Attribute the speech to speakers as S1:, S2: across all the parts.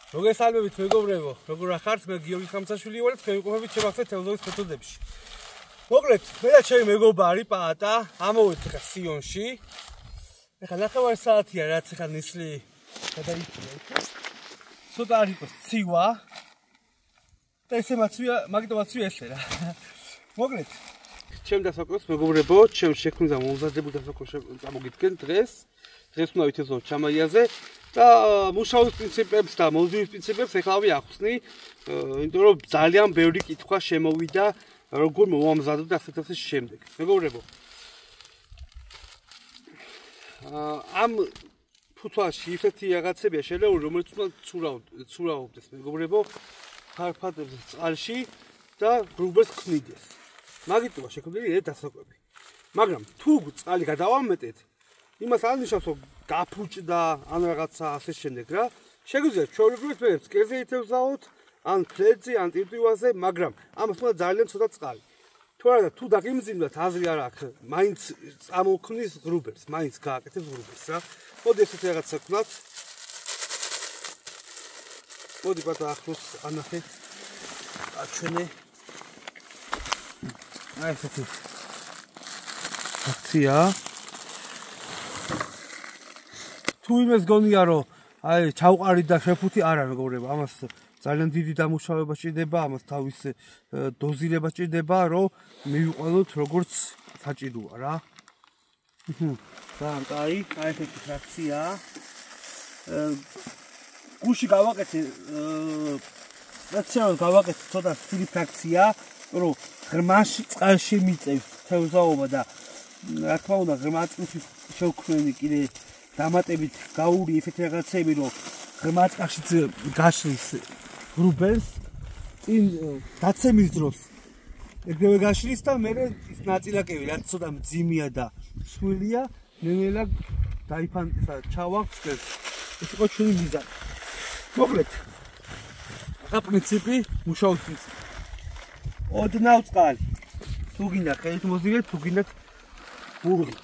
S1: მოგესალმებით მეგობრებო, როგორ ახართ? მე გიორგი ხამცაშვილი ვარ, თქვენ ვიყოფებით ჩემახსოვს თელევიზორის მეთოდებში. მოკლედ, მე და ჩემი მეგობარი პაატა ამოვედი ხა სიონში. ეხლა ნახევარი საათია რაც ეხლა ნისლი გადაიქცია. ცოტა არ იყოს ცივა. და ესე მაცვია, მაგიტო მაცვია ესე რა. მოკლედ, ჩემ დასაკვირვებს მეგობრებო, ჩემ შექმნილ მომზადებულ დასაკვირვებს წამოგიდგენ დღეს. დღეს უნდა ვითეზო ჩამაიაზე და მუშაობის პრინციპებს და მოზიების პრინციპებს ეხლა ვიახსნი, იმიტომ რომ ძალიან ბევრი კითხვა შემოვიდა, როგორ მომამზადოთ ასეთ შემდეგ. მეგობრებო, ამ ფუთვაში ისეთი რაღაცებია შელეული, რომელიც უნდა ცურავდეს მეგობრებო, ფარფადებს წყალში და გრუბებს ქმნიდეს. მაგიტოა შექმნილი ერთ დასაკვები. მაგრამ თუ წყალი გადავამეტეთ, იმას არ ნიშნავს, რომ გაფუჭდა ან რაღაცა ასე შემდეგ რა. შეგვიძლია ჩვეულებრივად კერძზე ითევზაოთ, ან ფლეთზე, ან ტირტივაზე, მაგრამ ამას უნდა ძალიან ცოტა წყალი. თუ არა, თუ დაგიმძიმდათ აზრი არ აქვს, მაინც წამოქმნის გრუბებს, მაინც გააკეთებს გრუბებს რა. მოდი ესეთი რაღაცა ვქნათ. მოდი პატა ახლოს ანახე. აჩვენე. აი ესეთი აქცია. თუ იმას გონია რომ აი ჩავყარი და შეფუთი არა მეგობრებო, ამას ძალიან დიდი დამუშავება სჭირდება, ამას თავის დოზირება სჭირდება, რომ მივიყვანოთ როგორც საჭიროა რა. ძალიან კაი, აი ესეთი ფრაქცია. გუში გავაკეთე, რაციონალურად გავაკეთე ცოტა სტილი ფრაქცია, რომ ღრმაში წყალში მიწევს თევზაობა და რა თქმა უნდა ღრმა წყლში შევქმნი კიდე დამატებით გაური ესეთი რაღაცები, რომ ღრმა წყალში გაშლის გრუბებს წინ დაცემის დროს ეგრევე გაშლის და მე ის ნაწილაკები რაც ცოტა მძიმეა და სვილია, ნელა დაიფანტისა ჩავაქვს. ეს იყო ჩვენი მიზანი. მოკლედ, ახლა პრინციპი, მუშაობის პრინციპი. ოდნავ წყალი. თუ გინდა ხელით მოზიდეთ, თუ გინდათ ბურღით.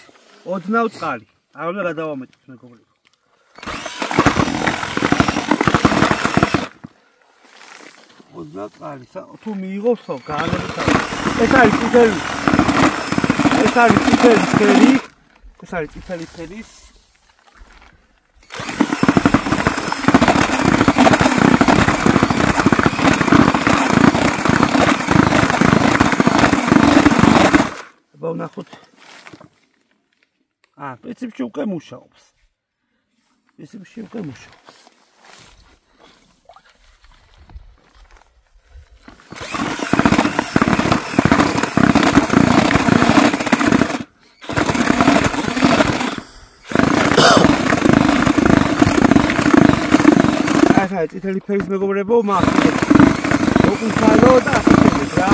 S1: ოდნავ წყალი. არ უნდა გადავამეტოთ მეგობრებო. ოდნავ წყალი. თუ მიიღოსო, გაანებით. ეს არის წითელი. ეს არის წითელი ფერი. ეს არის წითელი ფერის. ვნახოთ. პრინციპში უკვე მუშაობს. პრინციპში უკვე მუშაობს. ახლა წითელი ფერის მეგობრებო, მახსოვს. უკუცალო და ასე შემდეგ რა.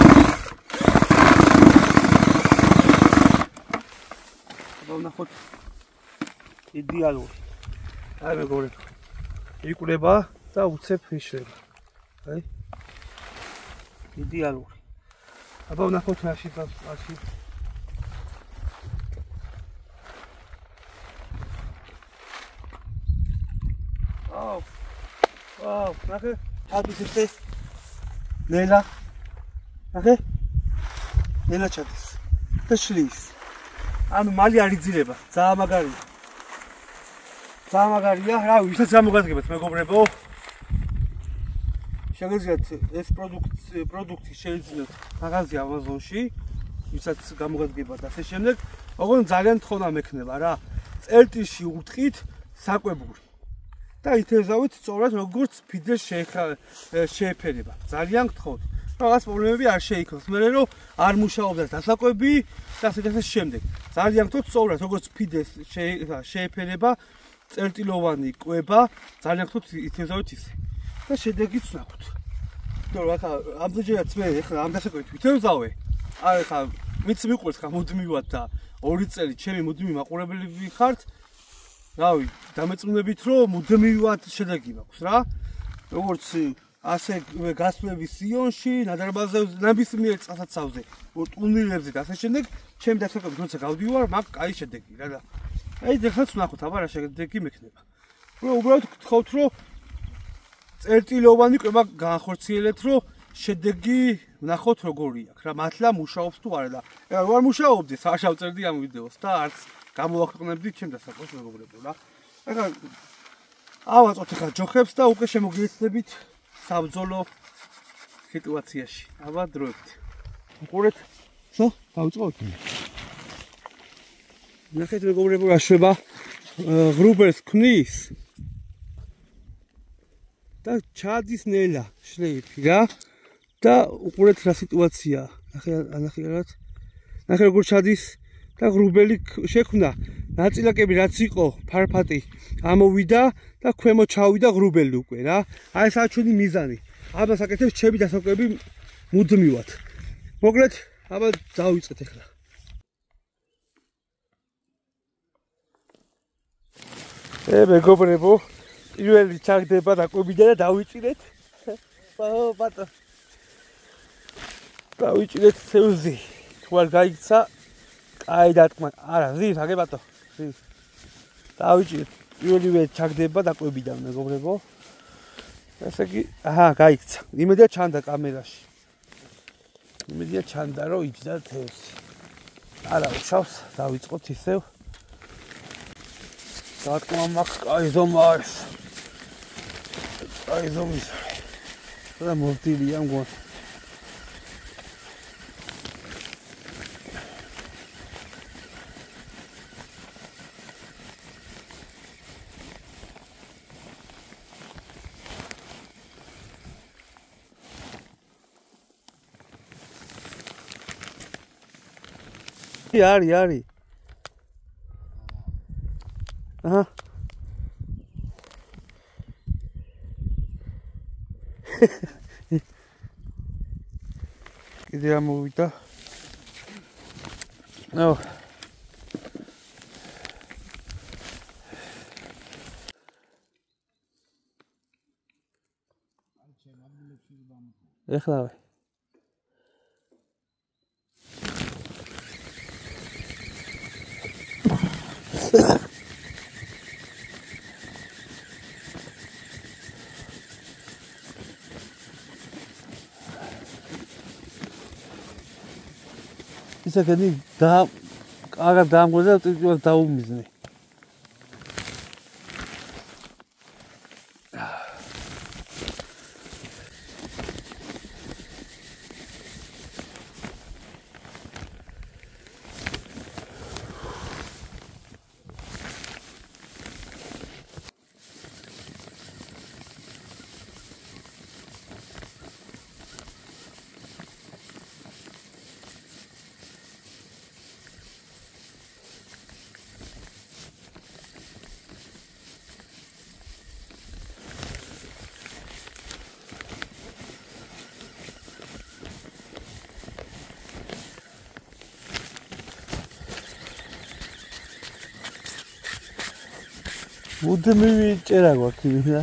S1: ვნახოთ იდეალური. აი მეგობრებო, იკვრება და უცებ იშლება. აი იდეალური. აბა ვნახოთ რაში წასვლაში. აუ, ნახე, ჩადის ესე. ნელა. ნახე. ნელა ჩადის. და შლის. ანუ მალი არ იძირება, ძალიან მაგარია. ძალიან მაგარია, რა ვისაც გამოგადგებათ მეგობრებო. შეგიძლიათ ეს პროდუქტი შეიძინოთ მაღაზია Amazon-ში, ვისაც გამოგადგებათ ასე შემდეგ, ოღონდ ძალიან თხოვნა მექნება რა. წერტილში უტყით საკვებული. და ითევზავით სწორად როგორც ფიდეს შეეფერება. ძალიან გთხოვთ. რაღაც პრობლემები არ შეიქმნას. მე რომ არ მუშაობდა დასაკვები და ასე შემდეგ. ძალიან გთხოვთ სწორად როგორც ფიდეს შეეფერება, წერტილოვანი კვება, ძალიან გთხოვთ ითევზავით ისე. და შედეგიც ვნახოთ. იმიტომ რომ ახლა ამდენჯერაც მე ახლა ამ დასაკვებით ვითევზავე. აი ახლა მეც მიყვარს ხა მუდმივად და 2 წელი ჩემი მუდმივი მაყურებელი ხართ. რავი, დამეწუნებით რომ მუდმივად შედეგი მაქვს რა. როგორც ასე გასვლები სიონში, ნადარბაზებზე, ნებისმიერ წყალსაცავზე, ტუნელებზე და ასე შემდეგ, ჩემი დასაკვებით როცა გავდივარ, მაქვს კაი შედეგი რა და აი ეხლაც ვნახოთ, აბა რა შედეგი მექნება. უბრალოდ გთხოვთ რომ წერტილოვანი კვება განხორციელეთ, რომ შედეგი ვნახოთ როგორი აქვს რა, მართლა მუშაობს თუ არა და ეხლა რო არ მუშაობდეს, არ შევწერდი ამ ვიდეოს და არც გამოვაქვეყნებდი ჩემ დასაწყოს მეგობრებო რა. ეხლა ავაწოთ ეხლა ჯოხებს და უკვე შემოგიეცნებით საბრძოლო სიტუაციაში. აბა დროებით. უყურეთ. ხო, დავიწყოთ. ნახეთ მეგობრებო რა შვება. ღრუბელს ქმნის. და ჩადის ნელა შლეიფი რა. და უყურეთ რა სიტუაცია. ნახეთ როგორ ჩადის და ღრუბელი შექმნა. ნაწილაკები რაც იყო ფარფატი ამოვიდა და ქვემო ჩავიდა ღრუბელი უკვე რა. აი ეს არის ჩვენი მიზანი. აბა საკეთებს ჩემი დასაკვები მუდმივად. მოკლედ, აბა დავიწყეთ ახლა. მეგობრებო, პირველი ჩაგდება დაკვებიდან და დავიჭირეთ. ბატონო. დავიჭირეთ თევზი. თუ არ გაიქცა, კაი დატკმა. არა, ზის, აგე ბატონო. ზის. დავიჭირეთ. პირველივე ჩაგდება დაკვებიდან, მეგობრებო. ესე იგი, გაიქცა. იმედია ჩანდა კამერაში. იმედია ჩანდა, რომ იჯდა თევზი. არა, უშავს, დავიწყოთ ისევ. დატკმა მაქვს, კაი ზომა არის. კაი ზომის. და მოვდილია მგონი. არის. აჰა. კიდე ამოვიდა. ნო. ეხლავე. ისაკენი და აღარ დაამგვედა ტიპულად დაუმიზნე. მუდმივი ჭერა გვაქვს იმის რა.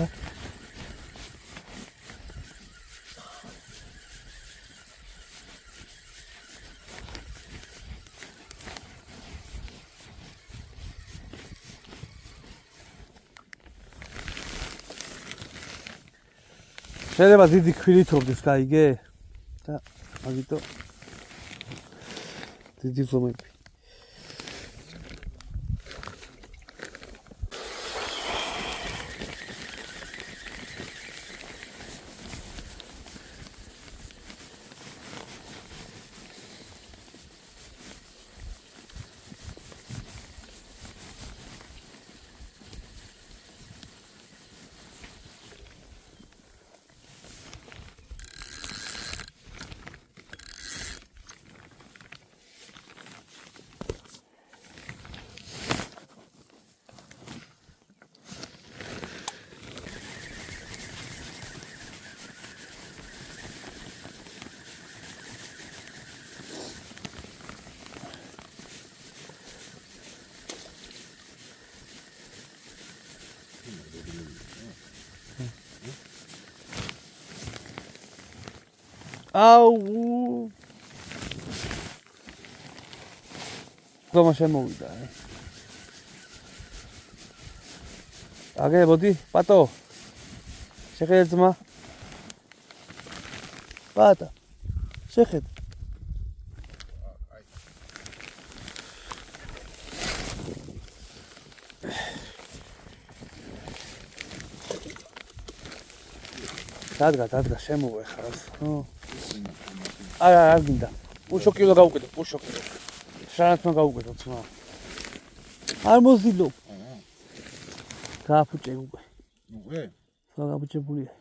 S1: შეიძლება დიდი ქვირითობდეს, გაიგე? და მაგიტო დიდი ზომები. აუ ზომა შემოვიდა. აგე მოდი პატო. შეხედე ძმა. ბატა. შეხედე. დადგა შემოვე ხარ. არ გინდა. უშოკილო გავუკეთო, უშოკილო. შანათმა გავუკეთო ძმა. არ მოზილო. გააფუჭე უკვე.
S2: უკვე?
S1: გავაფუჭებულია.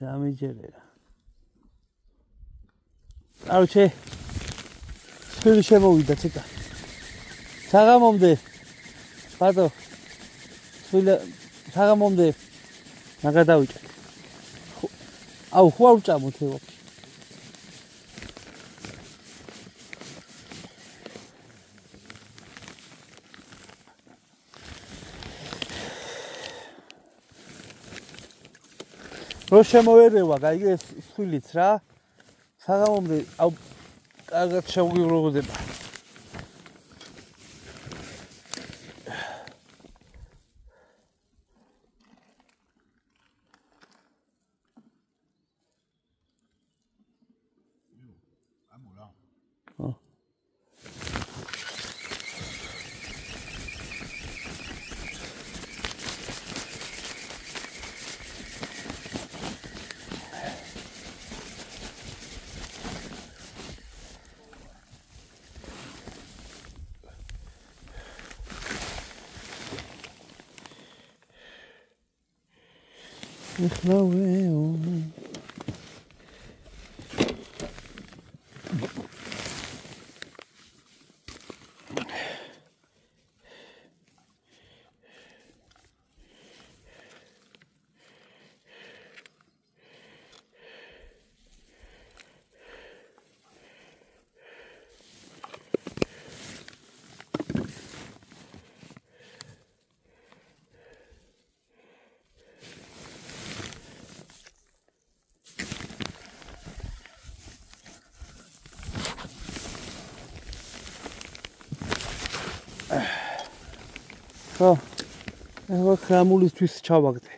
S1: დამიჯერე. კაროჩე. სულ შემოვიდა ცოტა. საღამომდე. ბატო. სულ საღამომდე. მაგა დავიჭე. აუ, ხო არ ვჭამოთ ევო. რო შემოვერევა, გაიგე სულიც რა. საღამომდე, აუ, კარგად შეგვიგროვდება. ხო, ახლა ქრამულისთვის ჩავაგდე.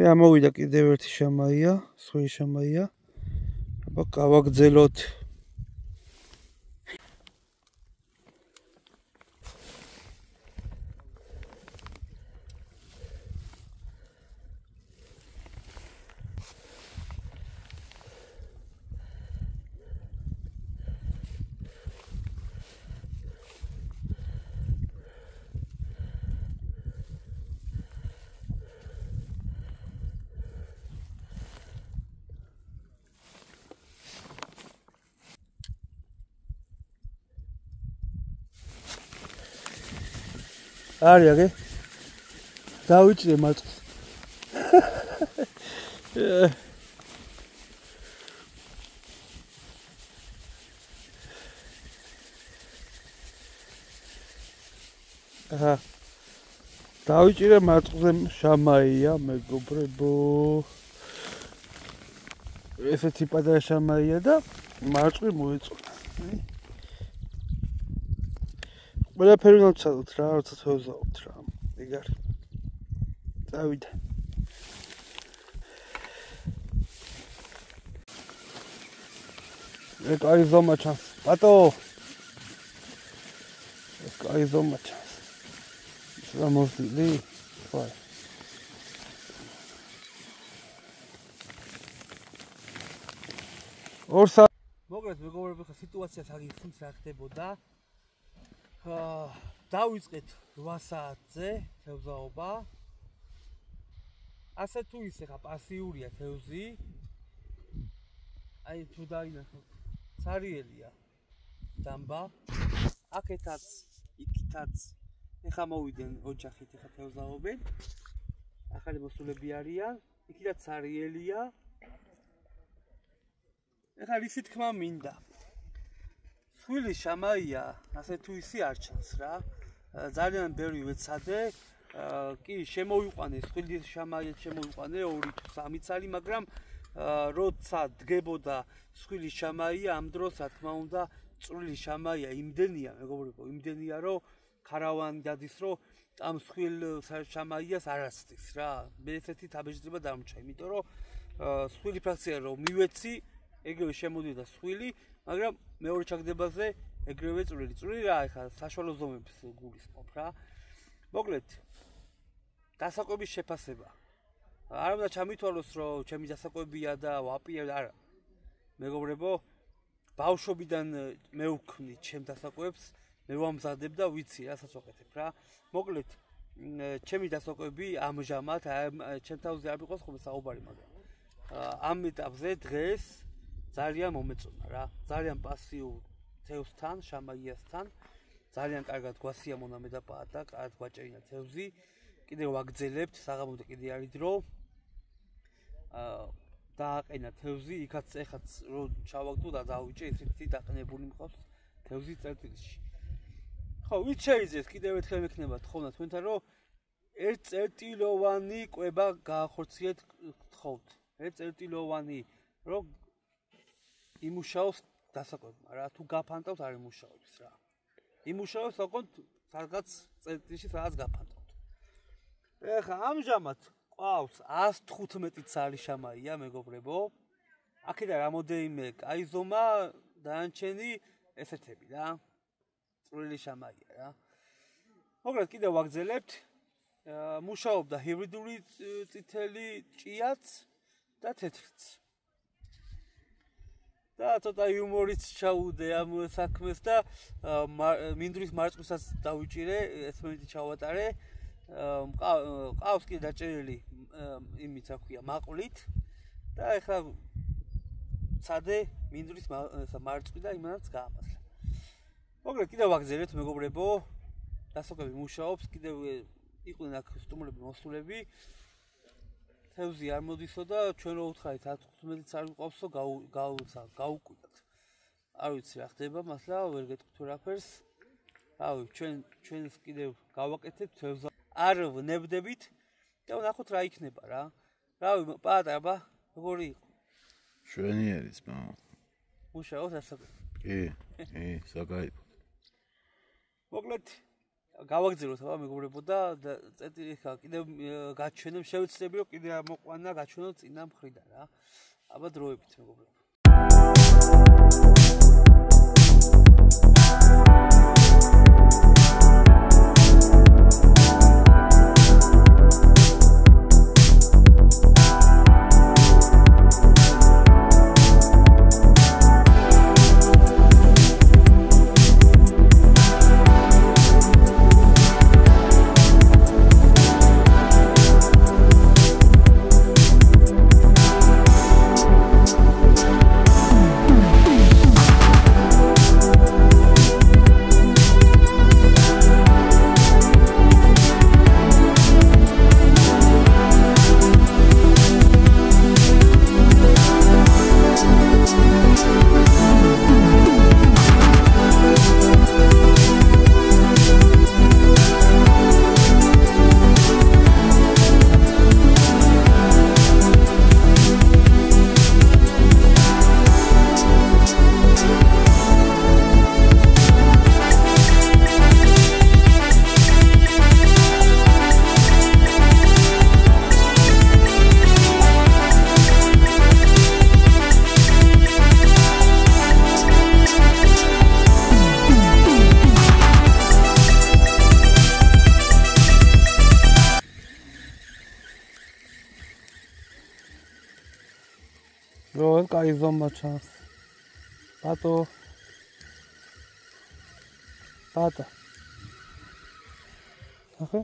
S1: ამოვიდა კიდევ ერთი შამაია, სხვი შამაია. აბა გავაგრძელოთ. არის აგე დავიჭრე მაწს აჰა დავიჭრე მაწზე შამაია მეგობრებო ესეთი პატარა შამაია და მარწყვი მოეწონა ყველაფერი დავცადოთ რა, როცა ვეძავთ რა. ეგ არის. წავიდა. ეგ არის ზომა ჩანს. ბატო. ეგ არის ზომა ჩანს. სამოსილი. ვაი. ორსა მოგეთ მეგობრებო, ხა სიტუაციას აგიხსნით რა ხდებოდა. დავიწყეთ 8 საათზე თევზაობა. ასე თუ ისე ხა პასიურია თევზი. აი თუ დაინახოთ, ცარიელია დამბა. აქეთაც, იქითაც ეხა მოვიდნენ ოჯახით ეხა თევზაობენ. ახალი მოსულები არიან, იქიდაც არიელია. ეხლა ისი თქმა მინდა. სხვილი შამაია, ასე თუ ისი არ ჩანს რა. ძალიან ბევრი ვეცადე. კი, შემოვიყვანე სხვილი შამაია, შემოვიყვანე 2 თუ 3 წელი, მაგრამ როცა დგებოდა სხვილი შამაია, ამ დროს რა თქმა უნდა, წვრილი შამაია იმდენია, მეგობრებო, იმდენია, რომ ქარავანი დადის, რომ ამ სხვილ შამაიას არ ასწის რა. მე ესეთი თაბეჭდება დამრჩა, იმიტომ რომ სხვილი ფრაქცია რომ მივეცი, ეგრევე შემოდიდა სხვილი, მაგრამ მეორე ჩაგდებაზე ეგრევე წვრილი. წვრილი რა, ეხლა საშუალო ზომების გულისხმობ რა. მოკლედ, დასაკვების შეფასება. არ უნდა ჩამითვალოს, რომ ჩემი დასაკვებია და ვაპირებ, არა. მეგობრებო, ბავშვობიდან მე ვქნი ჩემ დასაკვებს, მე ვამზადებ და ვიცი რასაც ვაკეთებ რა. მოკლედ, ჩემი დასაკვები ამჟამად ჩემ თავზე არ იყოს ხოლმე საუბარი, მაგრამ ამ ეტაპზე დღეს ძალიან მომეწონა რა. ძალიან პასიურ თევზთან, შამაიასთან, ძალიან კარგად გვასიამონა მე და პაატა, კარგად გვაჭერინა თევზი. კიდევ ვაგრძელებთ, საღამომდე კიდე არის დრო. დააყენა თევზი, იქაც ეხაც რო ჩავაგდო და დავიჭე, ისეთი დაყნებული მყავს თევზი წერტილში. ხო, ვით შეიძლება კიდევ ერთხელ მექნება თხოვნა თქვენთან, რომ ერთ წერტილოვანი კვება გაახორციელეთ გთხოვთ. ერთ წერტილოვანი, რომ იმუშაოს დასაკვებმა რა, თუ გაფანტავთ არ იმუშაობს რა. იმუშაოს ოღონდ სადღაც წერტილში სადღაც გაფანტავთ. ეხლა ამჟამად ყავს 115 ცალი შამაია, მეგობრებო. აქედან რამოდენიმე კაი ზომა, დანარჩენი ესეთები რა. წვრილი შამაია რა. მოკლედ კიდევ ვაგრძელებთ. მუშაობდა ჰიბრიდული წითელი ჭიაც და თეთრიც. და ცოტა იუმორიც ჩაუდე ამ საქმეს და მინდვრის მარწყვისაც დავიჭირე, 1 მინუტი ჩავატარე. ყავს კიდე დაჭერილი იმით რა ქვია, მაყვლით და ეხლა ცადე მინდვრის მარწყვი და იმანაც გაამასლა. მოკლედ კიდევ ვაგრძელებთ მეგობრებო, დასაკვები მუშაობს, კიდევ იყვნენ აქ სტუმრები, მოსულები. თევზი არ მოდისო და ჩვენ რო უთხარით 15 არ ვიყავსო, გაუკვირდათ. არ ვიცი რა ხდება, მასლა ვერ გეტყვით რაფერს. რავი, ჩვენს კიდევ გავაკეთებთ თევზს. არ ვნებდებით და ვნახოთ რა იქნება რა. რავი, პატარა, როგორი იყო?
S2: შვენიერი ძმა.
S1: მუშაობს დასაკვები.
S2: კი, საკაიფო.
S1: მოკლედ გავაგზავნოთ აბა მეგობრებო და წერტილი ხა კიდევ გაჩვენებ, შევეცდები რომ კიდე მოყვანა გაჩვენოთ წინა მხრიდან რა. აბა დროებით მეგობრებო. Bro, კაი ზომა ჩანს. ბატო. ბატა. ახე?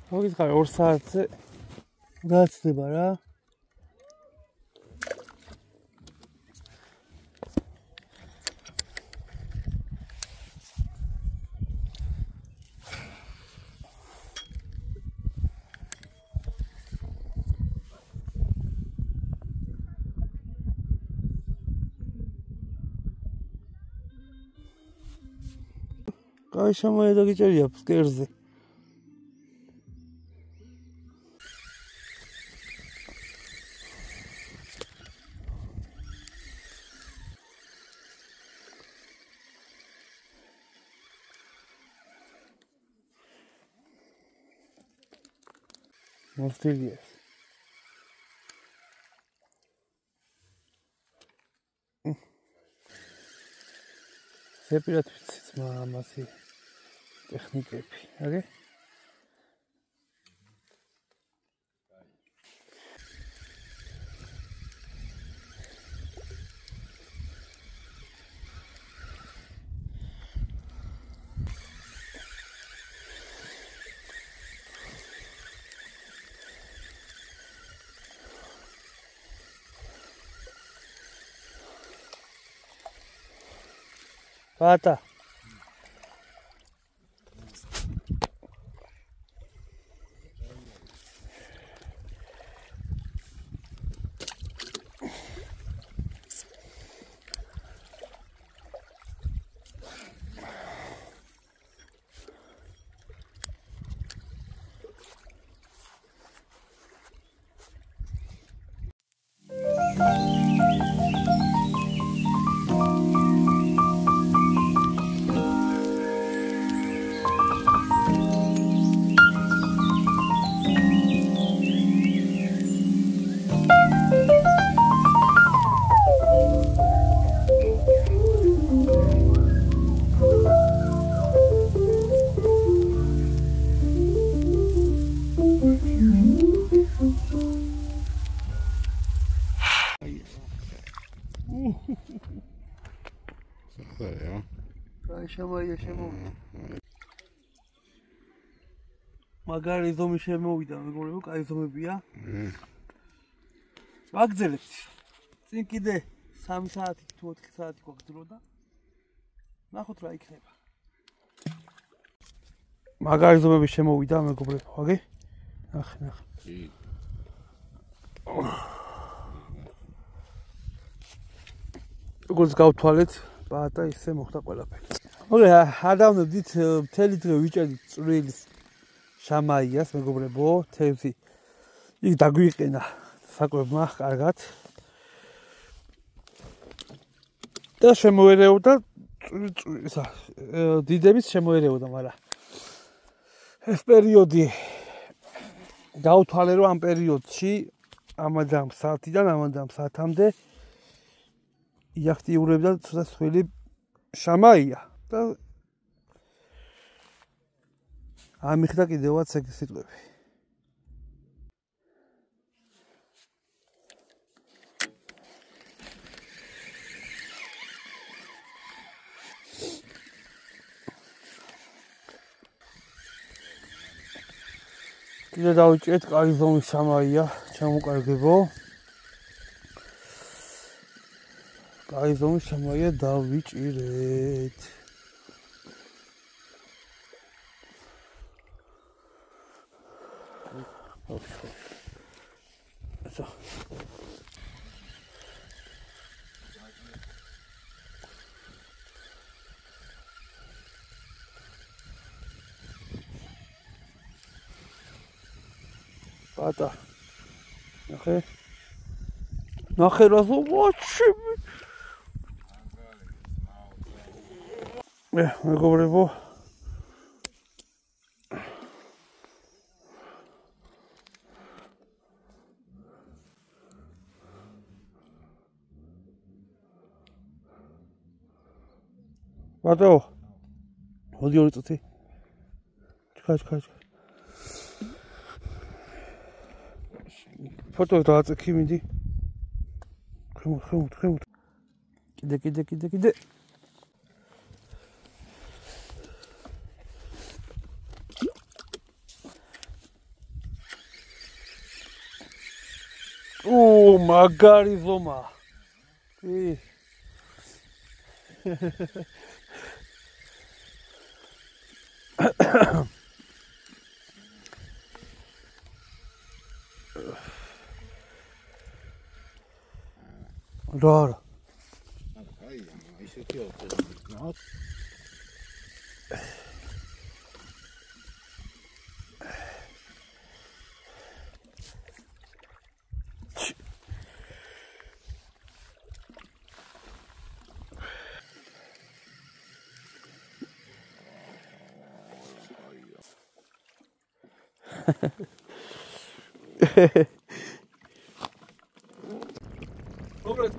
S1: მოგიცხარე 2 საათზე გაცდება რა. კაი შემოია და გიჭერია ფსკერზე. მოსტილია. სეპირად ვიცით ამასი ტექნიკები, აგე? Pata. მაგარი ზომი შემოვიდა, მეგობრებო, კაი ზომებია. ვაგრძელებთ. წინ კიდე 3 საათი თუ 4 საათი გვაქვს დრო და ნახოთ რა იქნება. მაგარი ზომები შემოვიდა, მეგობრებო, აგე? ნახე. როგორც გავთვალეთ, პატა ისე მოხდა ყველაფერი. ოკეი, ადავნებდით, მთელი დღე ვიჭერდით წვრილის შამაიას, მეგობრებო, თევზი. იქ დაგვიყენა საკვებმა, კარგად. და შემოერეოდა დიდების შემოერეოდა, მაგრამ ეს პერიოდი გავთვალე, რომ ამ პერიოდში ამადამ საათიდან ამადამ საათამდე იახტიურებდა ცოტა სხვილი შამაია და ამიხდა კიდევაც ეგ სიტყვები. კიდე დავიჭერეთ კაი ზომის შამაია, ჩამოკარგებო. კაი ზომის შამაია დავიჭირეთ. So. Pata. Nachher so watch. მეგობრებო ბატო მოდი ორი წუთი ჩქა ფოტო დააწექი მიდი ხემ კიდე ო მაგარი ზომა რა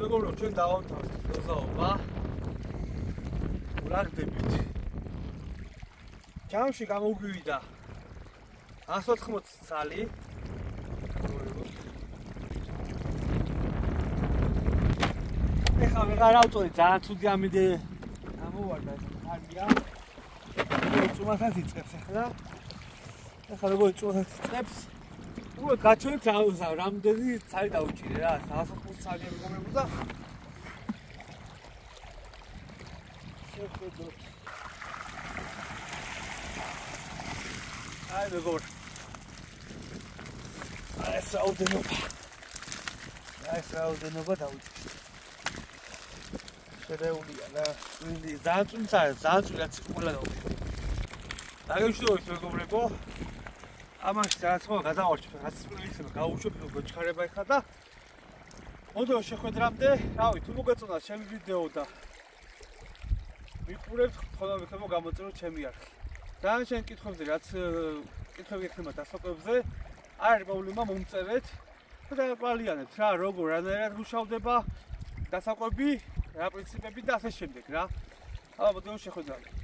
S1: მეგობრებო, ჩვენ დავამთავრეთ მოზაობა. ურაგდებით. ჯამში გამოგვივიდა 180 წალი. ეხლა ვეღარ ავწოდი, ძალიან ცუდი ამინდე გამოვარდა ეს ხარია. წუმასაც იწყებს ახლა. ახლა როგორ წუმასაც იწყებს? უბრალოდ გაჩვენეთ რამდენი წალი დაუჭირე რა, 180 წალი მეგობრებო და შეხედოთ. აი მეგობრებო. ეს რაოდენობა დაუჭირე. შედეულია რა. ძალიან წვრილად ყველა დაუჭირე. დაგემშვიდობთ მეგობრებო. ამაში რაღაც ხო გადავარჩევ, რაც წვრილი გავუშვებ გოჩქარება ეხლა და მოდიო შეხვედრამდე, რავი, თუ მოგეწონათ ჩემი ვიდეო და მიყურებთ, ხოლმე მეკითხება გამოწეროთ ჩემი არხი. დანარჩენ კითხვებზე, რაც კითხვები ექნება დასაკვებზე, არის პრობლემა, მომწერეთ და დავაკვალიანებთ რა, როგორ რანაირად მუშავდება დასაკვები, რა პრინციპები და ასე შემდეგ რა. აბა მოდიო შეხვედრამდე.